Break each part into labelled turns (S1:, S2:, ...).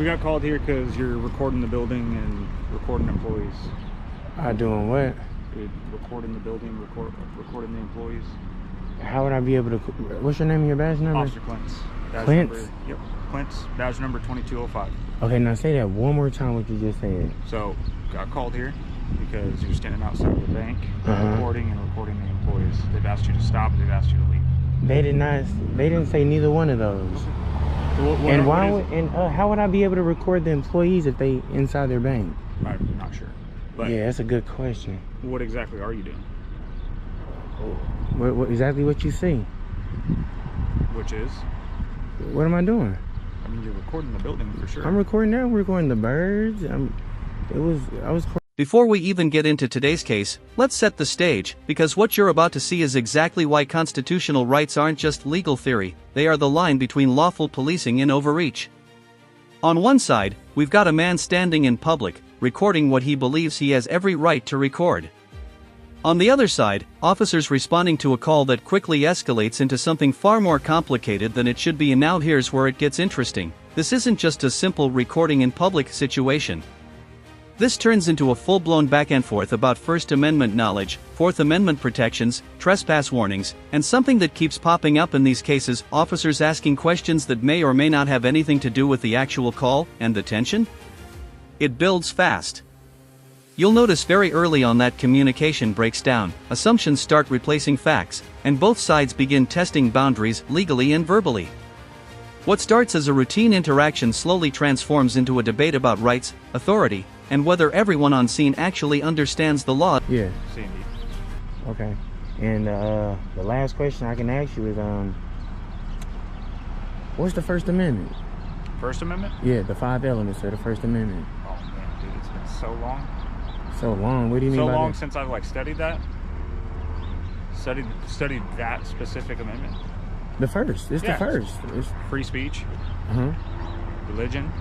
S1: got called here because you're recording the building and recording employees.
S2: Doing what?
S1: You're recording the building, recording the employees.
S2: How would I be able to? What's your name and your badge number?
S1: Officer Clintz.
S2: Clintz?
S1: Yep. Clintz, badge number 2205.
S2: Okay, now say that one more time what you just said.
S1: So, got called here because you're standing outside of the bank, recording and recording the employees. They've asked you to stop, they've asked you to leave.
S2: They did not, they didn't say neither one of those.
S1: Okay.
S2: How would I be able to record the employees if they inside their bank?
S1: I'm not sure. But
S2: yeah, that's a good question.
S1: What exactly are you doing?
S2: What exactly what you see?
S1: Which is?
S2: What am I doing?
S1: I mean, you're recording the building for sure.
S2: I'm recording that. I'm recording the birds.
S3: Before we even get into today's case, let's set the stage, because what you're about to see is exactly why constitutional rights aren't just legal theory, they are the line between lawful policing and overreach. On one side, we've got a man standing in public, recording what he believes he has every right to record. On the other side, officers responding to a call that quickly escalates into something far more complicated than it should be, and now here's where it gets interesting. This isn't just a simple recording in public situation. This turns into a full-blown back and forth about First Amendment knowledge, Fourth Amendment protections, trespass warnings, and something that keeps popping up in these cases, officers asking questions that may or may not have anything to do with the actual call and the tension. It builds fast. You'll notice very early on that communication breaks down, assumptions start replacing facts, and both sides begin testing boundaries legally and verbally. What starts as a routine interaction slowly transforms into a debate about rights, authority, and whether everyone on scene actually understands the law.
S2: Yeah. Okay. And the last question I can ask you is, what's the First Amendment?
S1: First Amendment?
S2: Yeah, the 5 elements of the First Amendment.
S1: Oh man, dude, it's been so long.
S2: So long? What do you mean by that?
S1: So long since I've studied that? Studied that specific amendment?
S2: The first. It's the first. It's
S1: free speech. Religion.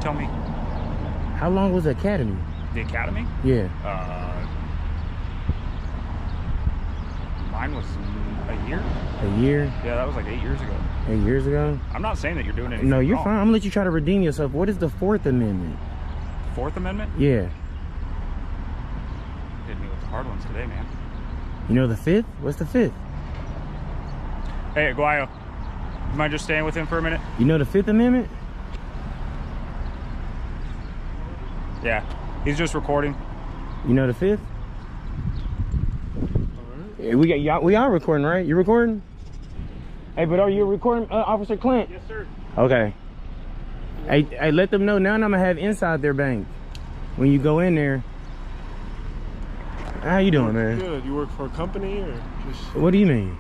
S1: Tell me.
S2: How long was the academy?
S1: The academy?
S2: Yeah.
S1: Mine was a year.
S2: A year?
S1: Yeah, that was like 8 years ago.
S2: 8 years ago?
S1: I'm not saying that you're doing anything
S2: No, you're
S1: wrong.
S2: fine. I'm gonna let you try to redeem yourself. What is the Fourth Amendment?
S1: Fourth Amendment?
S2: Yeah.
S1: Hit me with the hard ones today, man.
S2: You know the Fifth? What's the Fifth?
S1: Hey, Aguayo. You mind just staying with him for a minute?
S2: You know the Fifth Amendment?
S1: Yeah, he's just recording.
S2: You know the Fifth? Yeah, we are recording, right? You recording? Hey, but are you recording, Officer Clint?
S1: Yes, sir.
S2: Okay. Hey, let them know now. I'm gonna have inside their bank when you go in there. How you doing, man?
S4: Good. You work for a company or just?
S2: What do you mean?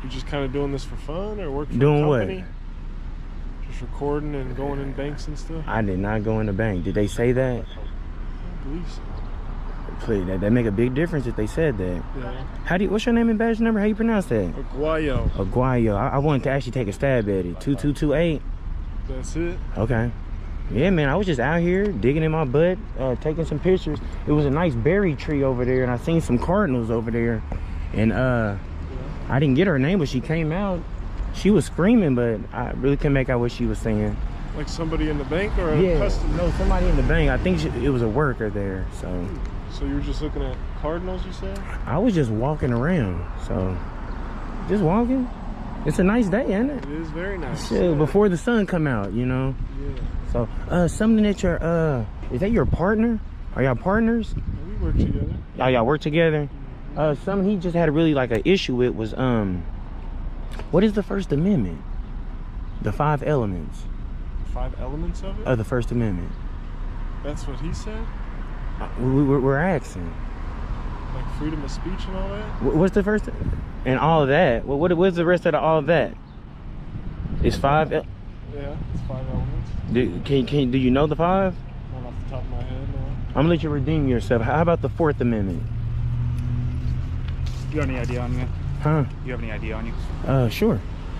S4: You're just kind of doing this for fun, or work for
S2: doing
S4: a company?
S2: what?
S4: Just recording and going in banks and stuff?
S2: I did not go in the bank. Did they say that?
S4: I don't believe so.
S2: Please, that make a big difference if they said that.
S4: Yeah.
S2: What's your name and badge number? How you pronounce that?
S4: Aguayo.
S2: Aguayo. I wanted to actually take a stab at it. 2228.
S4: That's it?
S2: Okay. Yeah, man, I was just out here digging in my butt, taking some pictures. It was a nice berry tree over there, and I seen some cardinals over there. And I didn't get her name, but she came out. She was screaming, but I really couldn't make out what she was saying.
S4: Like somebody in the bank or a customer?
S2: No, somebody in the bank. I think it was a worker there.
S4: So you were just looking at cardinals, you said?
S2: I was just walking around. So just walking. It's a nice day, isn't it?
S4: It is very nice.
S2: Shit, before the sun come out, you know.
S4: Yeah.
S2: So something that you're is that your partner? Are y'all partners?
S4: Yeah, we work together.
S2: Y'all work together? Something he just had really like an issue with was what is the First Amendment? The 5 elements.
S4: 5 elements of it?
S2: Of the First Amendment.
S4: That's what he said?
S2: We're asking.
S4: Like freedom of speech and all that?
S2: What's the first? And all of that. What's the rest of all of that? It's 5.
S4: Yeah, it's 5 elements.
S2: Do you know the 5?
S4: Not off the top of my head, no.
S2: I'm gonna let you redeem yourself. How about the Fourth Amendment?
S1: You got any ID on you?
S2: Huh?
S1: You have any ID on you?
S2: Sure.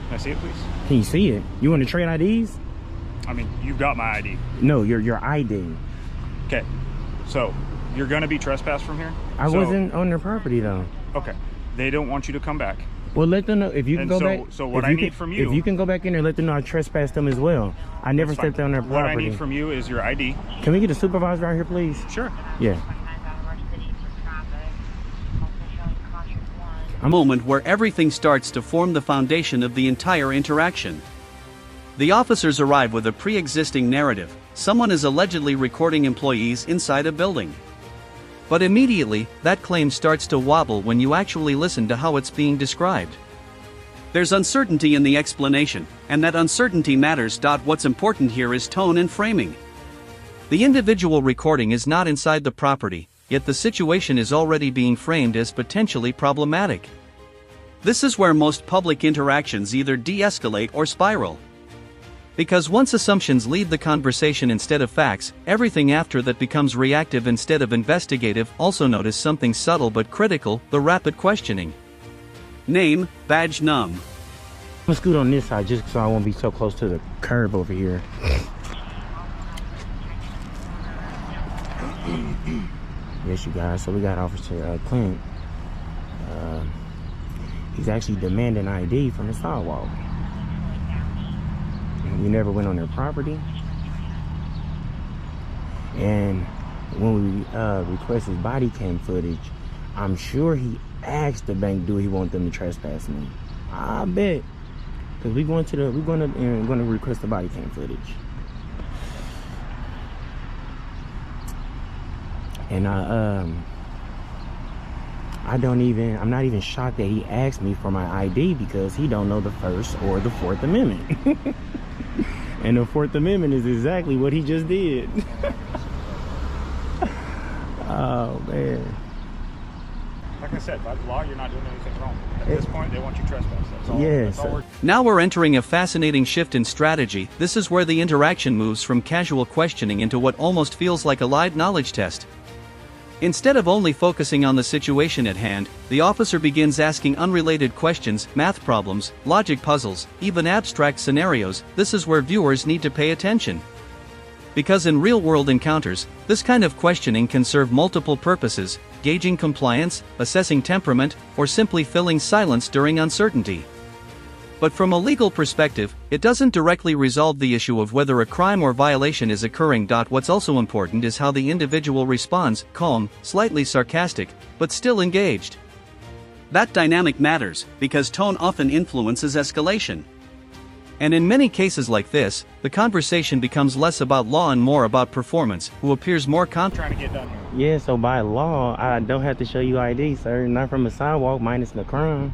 S1: Can I see it, please?
S2: Can you see it? You want to trade IDs?
S1: I mean, you've got my ID.
S2: No, your ID.
S1: Okay. So, You're going to be trespassed from here?
S2: I wasn't on their property though.
S1: Okay. They don't want you to come back.
S2: Well, let them know if you can go back.
S1: So what I need from you...
S2: If you can go back in there, let them know I trespassed them as well. I never stepped on their property.
S1: What I need from you is your ID.
S2: Can we get a supervisor out here, please?
S1: Sure.
S2: Yeah.
S3: A moment where everything starts to form the foundation of the entire interaction. The officers arrive with a pre-existing narrative. Someone is allegedly recording employees inside a building. But immediately, that claim starts to wobble when you actually listen to how it's being described. There's uncertainty in the explanation, and that uncertainty matters. What's important here is tone and framing. The individual recording is not inside the property, yet the situation is already being framed as potentially problematic. This is where most public interactions either de-escalate or spiral. Because once assumptions lead the conversation instead of facts, everything after that becomes reactive instead of investigative. Also notice something subtle but critical: the rapid questioning. Name, badge num.
S2: I'm gonna scoot on this side just so I won't be so close to the curb over here. Yes, you guys, so we got Officer Clint. He's actually demanding ID from the sidewalk. We never went on their property, and when we requested body cam footage, I'm sure he asked the bank, do he want them to trespass me? I bet, because we're going to request the body cam footage, and I'm not even shocked that he asked me for my ID, because he don't know the First or the Fourth Amendment. And the Fourth Amendment is exactly what he just did. Oh, man.
S1: Like I said, by the law, you're not doing anything wrong. At this point, they want you trespassed. That's all.
S2: Yes.
S1: That's all
S3: Now we're entering a fascinating shift in strategy. This is where the interaction moves from casual questioning into what almost feels like a live knowledge test. Instead of only focusing on the situation at hand, the officer begins asking unrelated questions, math problems, logic puzzles, even abstract scenarios. This is where viewers need to pay attention. Because in real-world encounters, this kind of questioning can serve multiple purposes: gauging compliance, assessing temperament, or simply filling silence during uncertainty. But from a legal perspective, it doesn't directly resolve the issue of whether a crime or violation is occurring. What's also important is how the individual responds: calm, slightly sarcastic, but still engaged. That dynamic matters, because tone often influences escalation. And in many cases like this, the conversation becomes less about law and more about performance. Who appears more
S1: trying to get done here.
S2: Yeah, so by law, I don't have to show you ID, sir. Not from a sidewalk, minus the crime.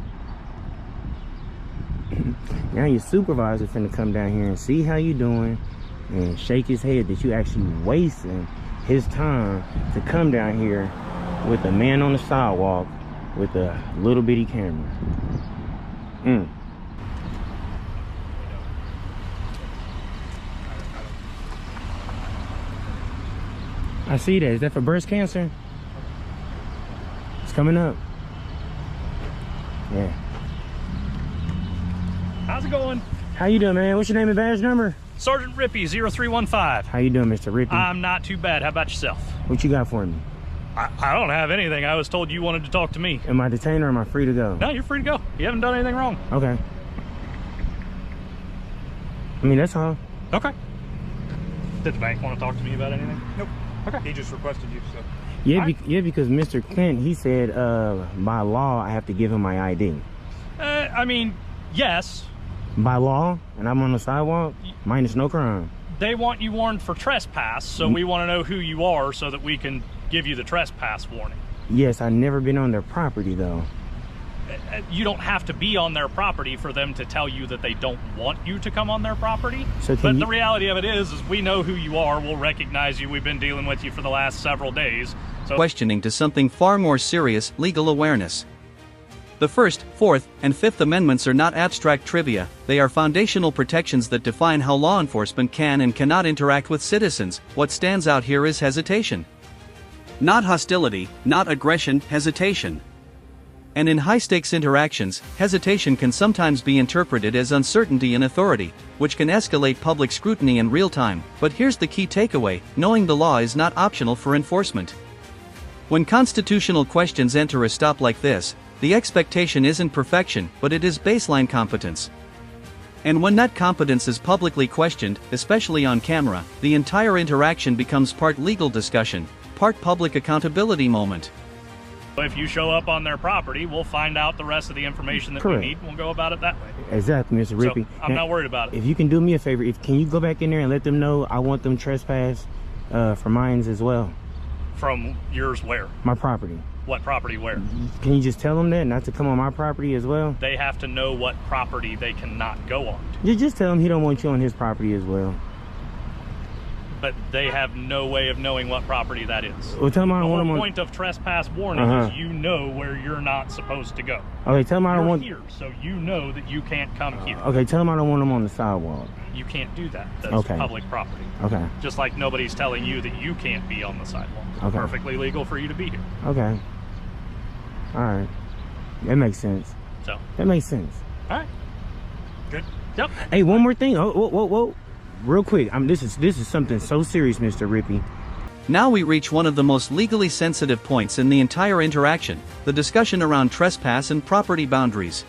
S2: Now your supervisor finna come down here and see how you doing and shake his head that you actually wasting his time to come down here with a man on the sidewalk with a little bitty camera. I see that. Is that for breast cancer? It's coming up. Yeah.
S5: How's it going?
S2: How you doing, man? What's your name and badge number?
S5: Sergeant Rippy, 0315.
S2: How you doing, Mr. Rippy?
S5: I'm not too bad. How about yourself?
S2: What you got for me?
S5: I don't have anything. I was told you wanted to talk to me.
S2: Am I detained or am I free to go?
S5: No, you're free to go. You haven't done anything wrong.
S2: Okay. I mean, that's all.
S5: Okay. Did the bank want to talk to me about anything?
S1: Nope.
S5: Okay.
S1: He just requested you, so.
S2: Yeah, yeah, because Mr. Clint, he said by law I have to give him my ID.
S5: I mean, yes.
S2: By law, and I'm on the sidewalk, minus no crime.
S5: They want you warned for trespass, so we want to know who you are so that we can give you the trespass warning.
S2: Yes, I've never been on their property though.
S5: You don't have to be on their property for them to tell you that they don't want you to come on their property.
S2: So
S5: but the reality of it is we know who you are. We'll recognize you. We've been dealing with you for the last several days. So
S3: questioning to something far more serious: legal awareness. The First, Fourth, and Fifth Amendments are not abstract trivia. They are foundational protections that define how law enforcement can and cannot interact with citizens. What stands out here is hesitation. Not hostility, not aggression, hesitation. And in high-stakes interactions, hesitation can sometimes be interpreted as uncertainty and authority, which can escalate public scrutiny in real time. But here's the key takeaway: knowing the law is not optional for enforcement. When constitutional questions enter a stop like this, the expectation isn't perfection, but it is baseline competence. And when that competence is publicly questioned, especially on camera, the entire interaction becomes part legal discussion, part public accountability moment.
S5: If you show up on their property, we'll find out the rest of the information that
S2: Correct.
S5: we need, and we'll go about it that way.
S2: Exactly, Mr. Rippy.
S5: So I'm not worried about it.
S2: If you can do me a favor, can you go back in there and let them know I want them trespass for mines as well?
S5: From yours where?
S2: My property.
S5: What property where?
S2: Can you just tell them that, not to come on my property as well?
S5: They have to know what property they cannot go on.
S2: Just tell him he don't want you on his property as well.
S5: But they have no way of knowing what property that is.
S2: Well, tell him I
S5: The
S2: don't want him
S5: whole
S2: on.
S5: point of trespass warning is you know where you're not supposed to go.
S2: Okay, tell him I don't
S5: You're
S2: want.
S5: here, so you know that you can't come here.
S2: Okay, tell him I don't want him on the sidewalk.
S5: You can't do that. That's
S2: Okay.
S5: public property.
S2: Okay.
S5: Just like nobody's telling you that you can't be on the sidewalk. It's
S2: Okay.
S5: perfectly legal for you to be here.
S2: Okay. All right. That makes sense.
S5: So,
S2: That makes sense.
S5: all right. Good. Yep.
S2: Hey, one more thing. Oh, whoa. Real quick. This is something so serious, Mr. Rippy.
S3: Now we reach one of the most legally sensitive points in the entire interaction, the discussion around trespass and property boundaries.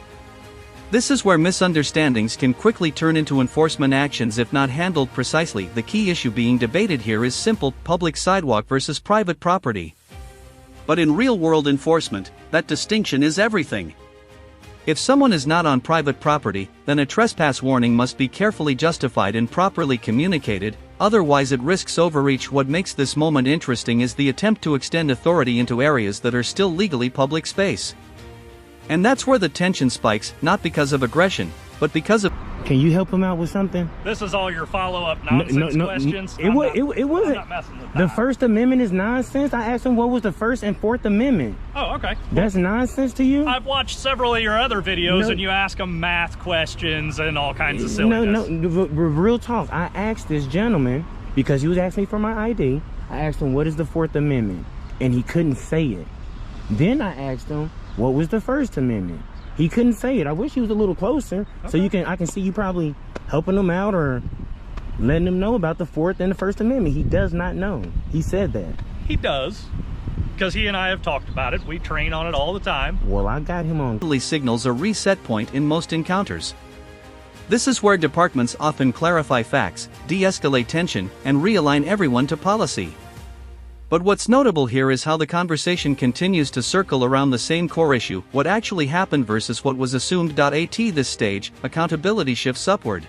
S3: This is where misunderstandings can quickly turn into enforcement actions if not handled precisely. The key issue being debated here is simple: public sidewalk versus private property. But in real-world enforcement, that distinction is everything. If someone is not on private property, then a trespass warning must be carefully justified and properly communicated, otherwise it risks overreach. What makes this moment interesting is the attempt to extend authority into areas that are still legally public space. And that's where the tension spikes, not because of aggression, but because of...
S2: Can you help him out with something?
S5: This is all your follow-up nonsense questions.
S2: It wasn't.
S5: I'm not messing with
S2: The
S5: that.
S2: First Amendment is nonsense. I asked him what was the First and Fourth Amendment.
S5: Oh, okay.
S2: That's nonsense to you?
S5: I've watched several of your other videos,
S2: No.
S5: and you ask them math questions and all kinds of silliness.
S2: No, real talk. I asked this gentleman, because he was asking me for my ID, I asked him, what is the Fourth Amendment? And he couldn't say it. Then I asked him, what was the First Amendment? He couldn't say it. I wish he was a little closer, so I can see you probably helping him out or letting him know about the Fourth and the First Amendment. He does not know. He said that.
S5: He does, because he and I have talked about it. We train on it all the time.
S2: Well, I got him on.
S3: signals a reset point in most encounters. This is where departments often clarify facts, de-escalate tension, and realign everyone to policy. But what's notable here is how the conversation continues to circle around the same core issue: what actually happened versus what was assumed. At this stage, accountability shifts upward.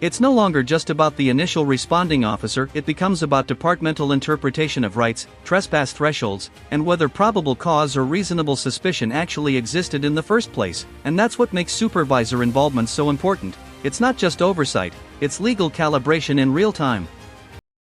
S3: It's no longer just about the initial responding officer, it becomes about departmental interpretation of rights, trespass thresholds, and whether probable cause or reasonable suspicion actually existed in the first place. And that's what makes supervisor involvement so important. It's not just oversight, it's legal calibration in real time.